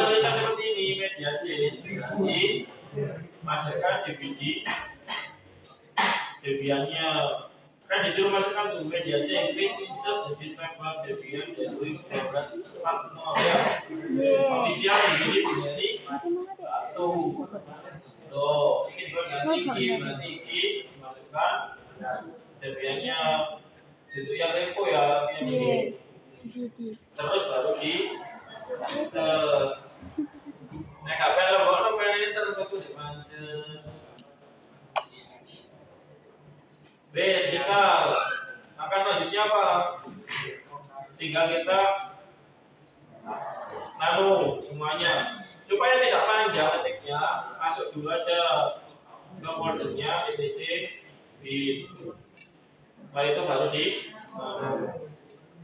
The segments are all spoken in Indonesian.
tulisan seperti ini, media C berarti masukkan DVD. Debiannya kan disuruh masukkan tuh media C Inggris insert jadi snapshot Debian Januari 1240 ya. Inisial ini dari satu. Loh, ini diganti ini berarti ini masukkan Debiannya itu yang repo ya, ini. Terus baru di nek gak pengen lembokno pengen terbentuk di pancen. Wes, bisa. Maka selanjutnya apa? Tinggal kita nano semuanya. Supaya tidak panjang ketiknya, masuk dulu aja ke foldernya etc di. Setelah itu baru di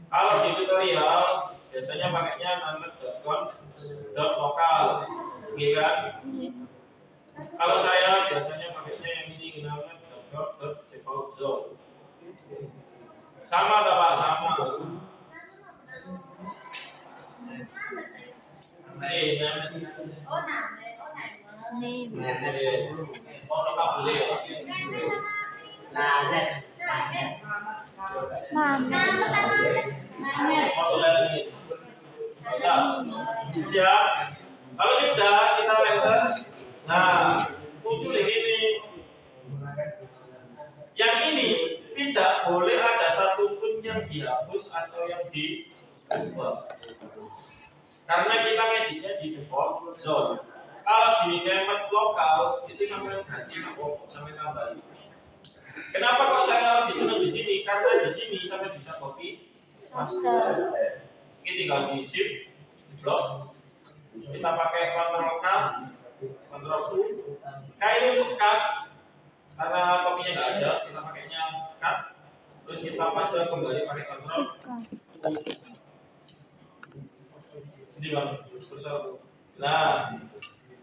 kalau di tutorial biasanya pakainya nano.conf.local, gitu kan? Kalau saya biasanya pakainya yang ini nano.defaultzone. Sama tak Pak? Sama. Nih, siap. Kalau sudah kita enter. Nah, muncul yang ini. Yang ini tidak boleh ada satupun yang dihapus atau yang diubah. Karena kita ngeditnya di default zone. Kalau di name lokal itu sampai ganti sampai tambahin. Kenapa kok saya lebih senang di sini? Karena di sini sampai bisa copy paste. Ini tinggal di shift, di blok. Kita pakai Ctrl K, Ctrl U. K ini untuk cut. Karena kopinya nggak ada, kita pakainya cut. Terus kita paste kembali pakai Ctrl U. Ini bang, nah,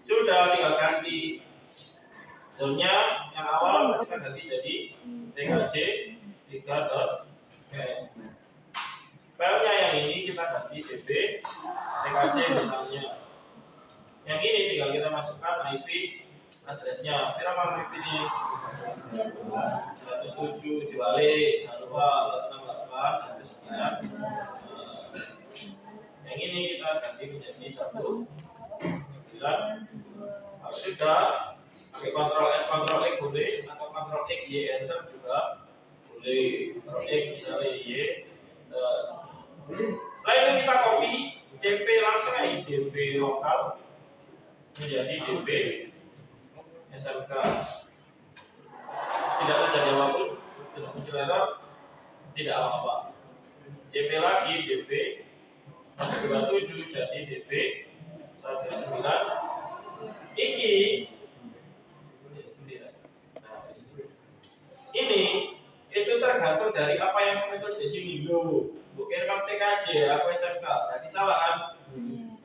sudah tinggal ganti zone-nya yang awal kita ganti jadi TKJ 3.k. Filenya yang ini kita ganti DB TKJ misalnya. Yang ini tinggal kita masukkan IP address-nya. Berapa IP ini? 107 dibalik, jangan lupa 168 19. Yang ini kita ganti menjadi 1 9. Kalau sudah pakai Ctrl S Ctrl X boleh atau Ctrl X Y enter juga boleh. Ctrl X misalnya Y. Setelah itu kita copy CP langsung aja DB lokal menjadi DB SMK. Tidak terjadi apapun, tidak muncul error, tidak apa-apa. CP lagi DB 127 jadi DB 19. Ini itu tergantung dari apa yang saya tulis di sini loh. Bukan TKJ apa SMK, berarti salah kan?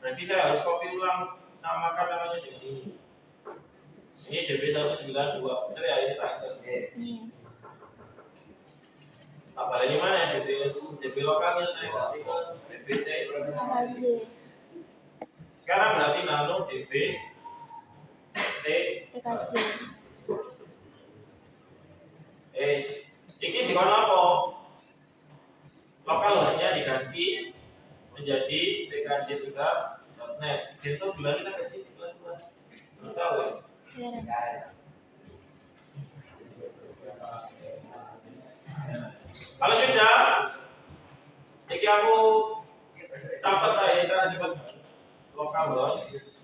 Berarti saya harus copy ulang samakan namanya dengan ini. Ini DB 192, betul ya ini tak? Apa ini mana ya DB lokalnya saya ganti ke DBT. Sekarang berarti nano DB TKJ. Ini di mana apa? Lokal hostnya diganti menjadi TKJ 3.net. Itu bulan kita kasih kelas-kelas. Belum tahu ya? Kalau sudah, jadi aku catat aja cara cepat localhost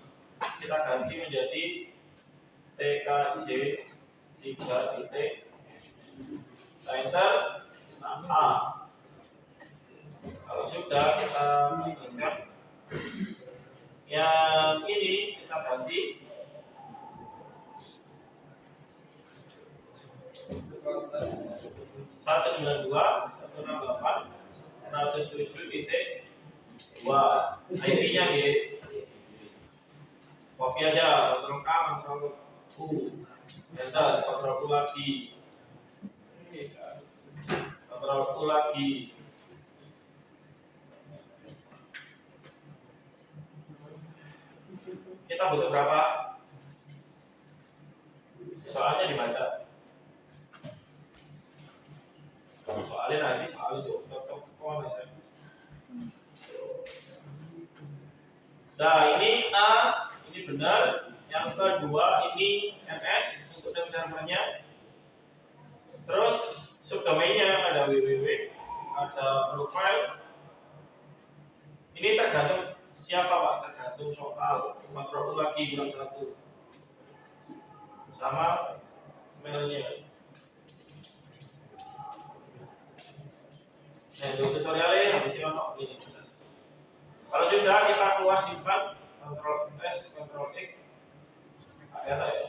kita ganti menjadi TKJ 3. Enter A. Kalau sudah kita tuliskan yang ini kita ganti satu 192.168.107.2 IP-nya gitu. Copy aja, Ctrl K, Ctrl U, enter, Ctrl U lagi, Ctrl U lagi. kita butuh berapa? Soalnya dibaca. Soalnya nanti soal itu tetap sekolah ya. Nah ini A, ini benar. Yang kedua ini MS untuk name servernya. Terus subdomainnya ada www, ada profile. Ini tergantung siapa Pak, tergantung soal. Makro lagi bilang satu. Sama mailnya. Nah, untuk tutorialnya habis ini. Kalau sudah kita keluar simpan, Ctrl S, Ctrl X, ada ya.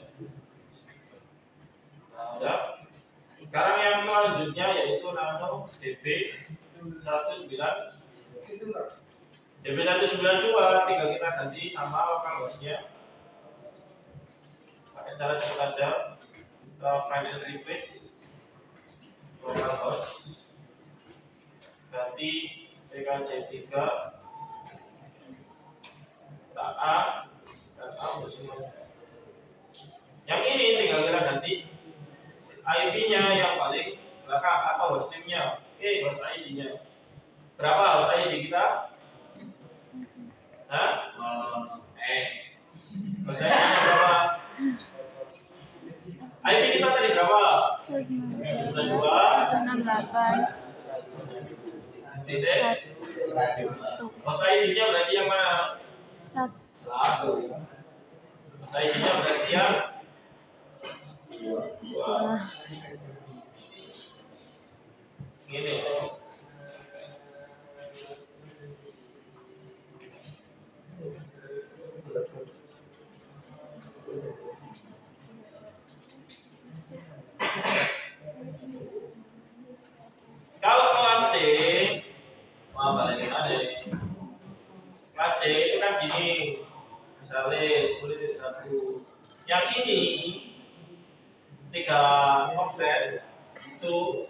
Nah, udah. Sekarang yang selanjutnya yaitu nano DB192 tinggal kita ganti sama localhost-nya. Pakai cara cepat aja. Kita find and replace localhost. Ganti PKC3 A dan A semuanya. Yang ini tinggal kita ganti IP-nya yang paling belakang atau hostname-nya. Oke, host ID-nya. Berapa host ID kita? Hah? Host ID-nya berapa? IP kita tadi berapa? 168. Tidak. Host ID-nya berarti yang mana? 1. Host ID-nya berarti yang 2. Gini. Kalau kelas D, balik ada. Kelas D itu kan gini, misalnya 10.1. Yang ini 3 objek itu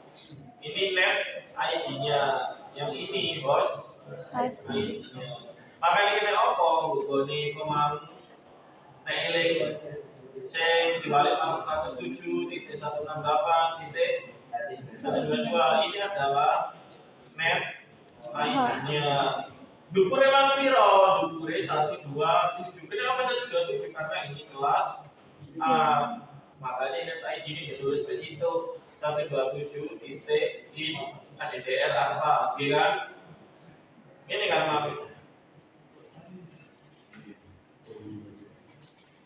ini net ID-nya, yang ini host ID-nya. Makanya kita apa? Gugoni command neeling sing dibalik 107.168.192 ini adalah net ID-nya. Dukure emang piro? Dukure 127. Kenapa 127? Karena ini kelas A. Makanya net ID ini ditulis di situ 127 titik in ADDR apa? Kan? Ini kan maaf.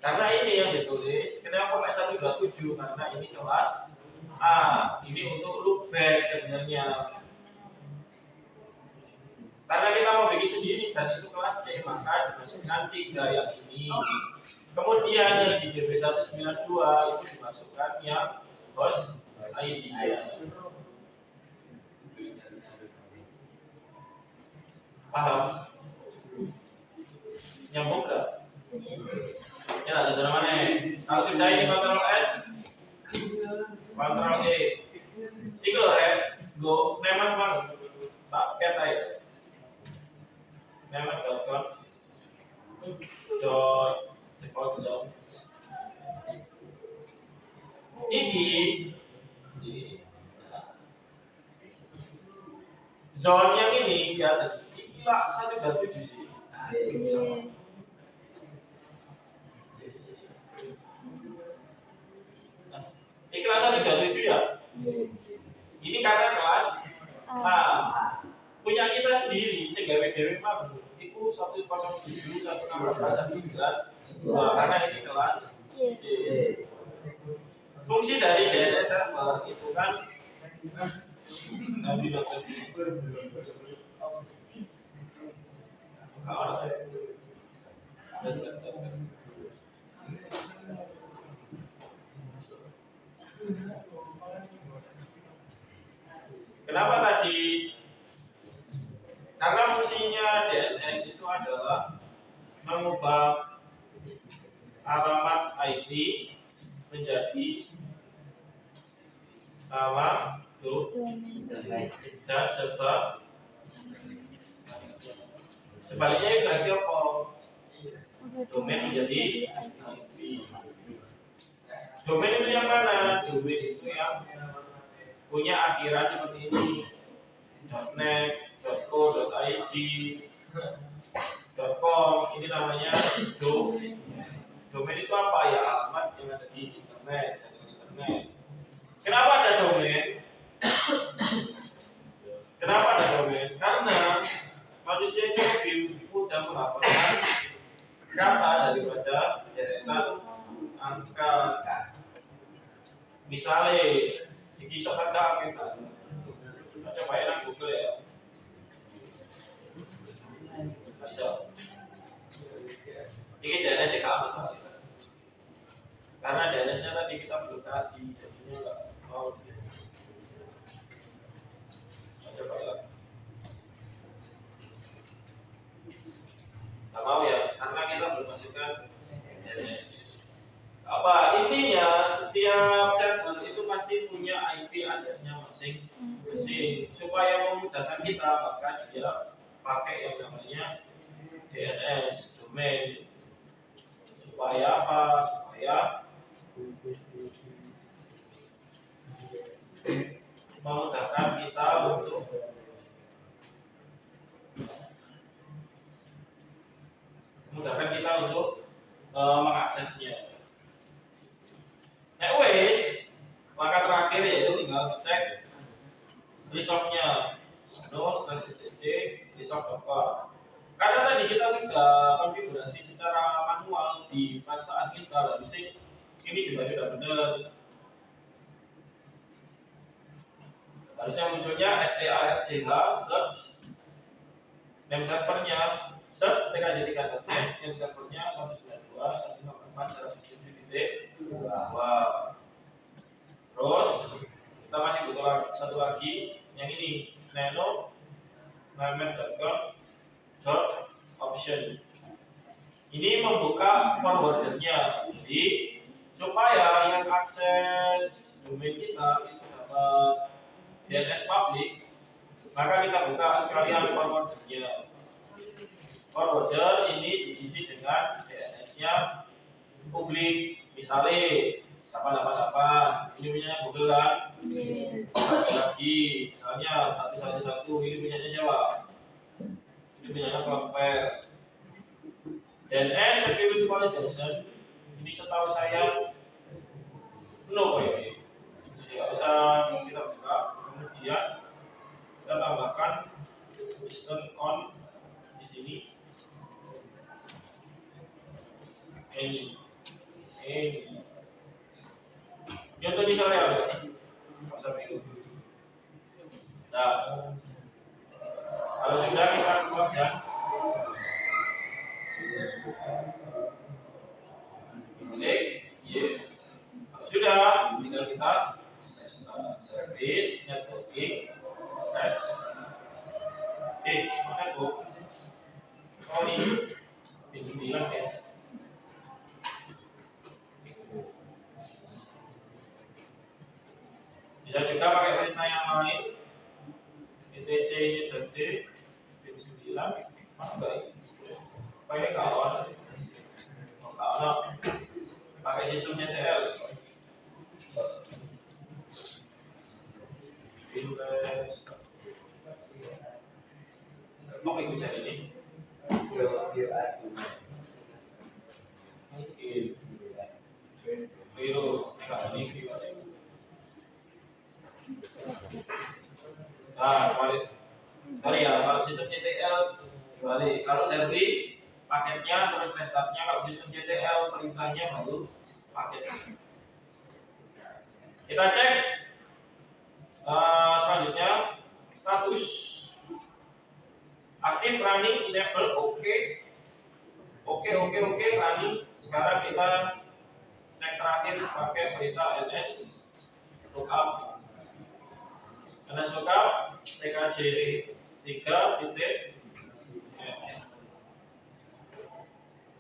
Karena ini yang ditulis, kenapa pakai 127? Karena ini kelas A. Ini untuk loopback sebenarnya. Karena kita mau bikin sendiri dan itu kelas C, maka dimasukkan 3 yang ini. Kemudian yang di DB192 itu dimasukkan yang host ID-nya. Paham? Nyambung nggak? Ya, ada mana? Kalau sudah ini Ctrl S, Ctrl E. Ini loh, go nemat bang, tak kata ya. Nemat.com default zone. Ini zone yang ini ya, ini lah 137 sih. Ini kelas 137 ya? Ini karena kelas A. Punya kita sendiri, sehingga WDW mah itu 107, 116, 192 karena ini kelas C. Fungsi dari DNS server itu kan kenapa tadi? Karena fungsinya DNS itu adalah mengubah alamat IP menjadi nama dan sebaliknya berarti apa? domain menjadi IP. Domain itu yang mana? Domain itu yang punya akhiran seperti ini, .net, .co, .id, .com. Ini namanya domain. Domain itu apa ya? Alamat yang ada di internet, jaringan internet. Kenapa ada domain? Kenapa ada domain? Karena manusia itu lebih mudah menghafalkan kata daripada deretan angka. Misalnya, iki iso kata apa kan? Coba enak Google ya. Bisa. Ini DNS kamu saja. Karena DNS-nya tadi kita belum kasih, jadinya nggak mau. Coba ya. Nggak mau ya, karena kita belum masukkan DNS. Apa intinya setiap server itu pasti punya IP address-nya masing-masing supaya memudahkan kita, maka dia pakai yang namanya DNS domain. Supaya apa? Supaya memudahkan kita untuk mengaksesnya. Nah, wes, maka terakhir yaitu tinggal ngecek resolve-nya. No/cc resolve.com. Karena tadi kita sudah konfigurasi secara manual di pas saat install, harusnya ini juga sudah benar. Harusnya munculnya STARCH search name servernya search tkj3.net, name servernya 192.168.107.2. Terus kita masih butuh satu lagi yang ini nano.mamet.com.option. Ini membuka forwardernya, jadi supaya yang akses domain kita itu dapat DNS public, maka kita buka sekalian forwardernya. Forwarder ini diisi dengan DNS-nya publik, misalnya 888, ini punya Google kan? Lagi, misalnya 111, ini punya siapa? Ini punya Cloudflare. DNS security validation, ini setahu saya no ya. Jadi nggak usah kita buka. Kemudian kita tambahkan listen on di sini. Ini. Contoh di sore apa? Sampai itu. Nah, kalau sudah kita buat ya. Klik, yes. Kalau sudah, tinggal kita service networking test. Maksud bu, oh ini P9 ya. Bisa juga pakai perintah yang lain. etc d P9 pakai kawan. Kalau pakai sistem CTL. Mau ikut cari ini? Mungkin. Biru, ini. Nah, balik. Sorry ya, kalau sistem CTL balik. Kalau servis paketnya terus restartnya. Kalau sistem CTL perintahnya baru paketnya. Kita cek selanjutnya status aktif, running, enable, oke, running. Sekarang kita cek terakhir pakai perintah ns lookup tkj 3.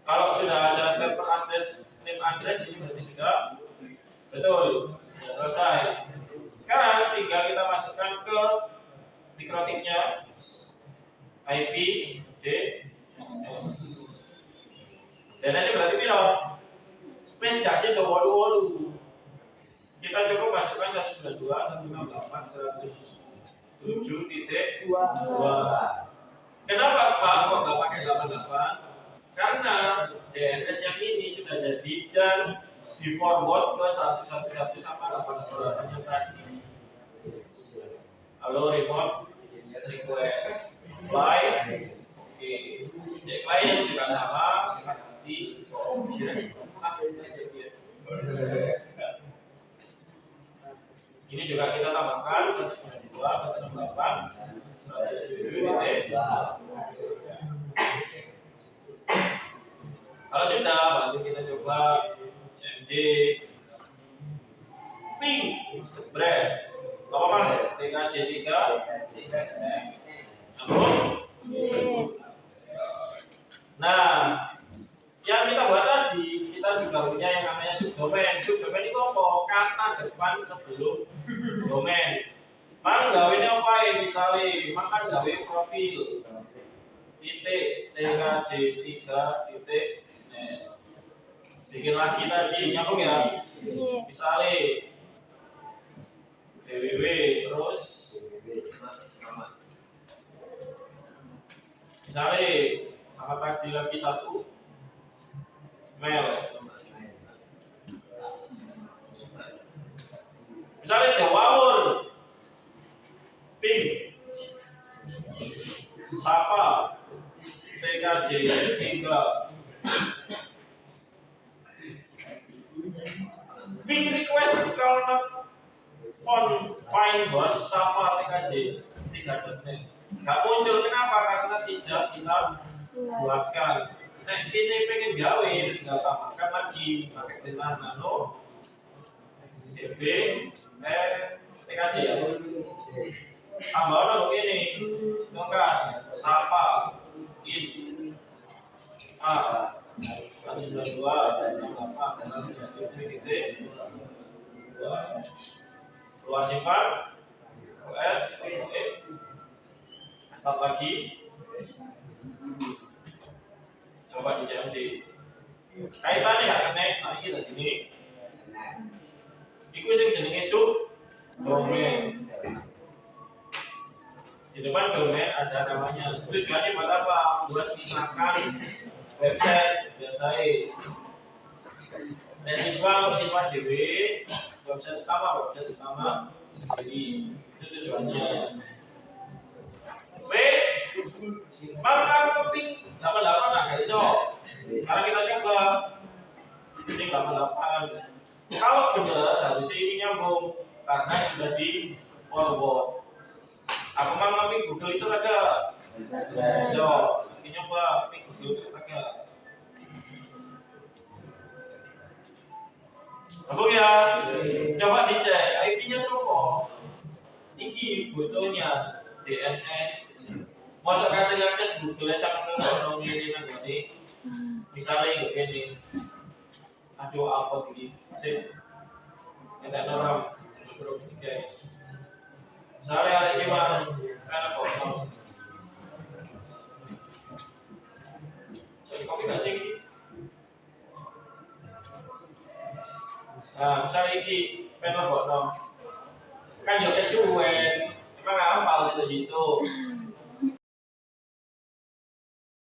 Kalau sudah ada server access name address, ini berarti sudah betul, sudah selesai. Sekarang tinggal kita masukkan ke dikrotiknya IP DNS. DNS berarti piro? Space kasih ke wolu. Kita cukup masukkan 192, 168, 107.2. Kenapa Pak kok nggak pakai 88? Karena DNS yang ini sudah jadi dan di forward ke 111 sama 88 yang tadi. Halo remote request apply. Oke, klien juga sama. Nanti ini juga kita tambahkan 192, 168, 107. Kalau sudah, bantu kita coba CMD ping spread apa kan TKJ 3 Nah, yang kita buat tadi, kita juga punya yang namanya subdomain. Subdomain itu apa? Kata depan sebelum domain. Mang gawe apa ya? Misalnya, makan gawe profil titik TKJ 3 titik bikin lagi tadi, nyambung ya? Misalnya www terus misalnya apa tadi lagi satu mail misalnya jawabur ping sapa TKJ 3 ping request kalau on find bus sapa TKJ 3.net nggak muncul. Kenapa? Karena tidak kita buatkan. Nah ini pengen gawe tinggal tambahkan lagi pakai dengan nano db TKJ tambah dong ini ngekas sapa in a 92 luar simpan OS start lagi coba di CMD kaitannya gak connect saat ini lagi ini itu yang jenenge subdomain. Di depan domain ada namanya. Tujuannya buat apa? Buat misalkan website biasanya siswa DB website utama jadi itu tujuannya. Wes maka keping 88 nggak iso. Sekarang kita coba ini 88. Kalau benar harusnya ini nyambung karena sudah di forward. Aku mau ngambil Google itu ada. So, ini nyoba ngambil Google itu ada. Apa ya? Coba dicek IP-nya sopo. Iki butuhnya DNS. Masuk kata akses Google sama orang ini nanti. Misalnya ini. Aduh apa ini? Sip. Tidak orang belum guys. Misalnya hari ini mana? Karena kosong. Jadi kopi nggak sih? Nah, misalnya ini panel bottom. Kan juga SUN. Emang apa kalau situ-situ?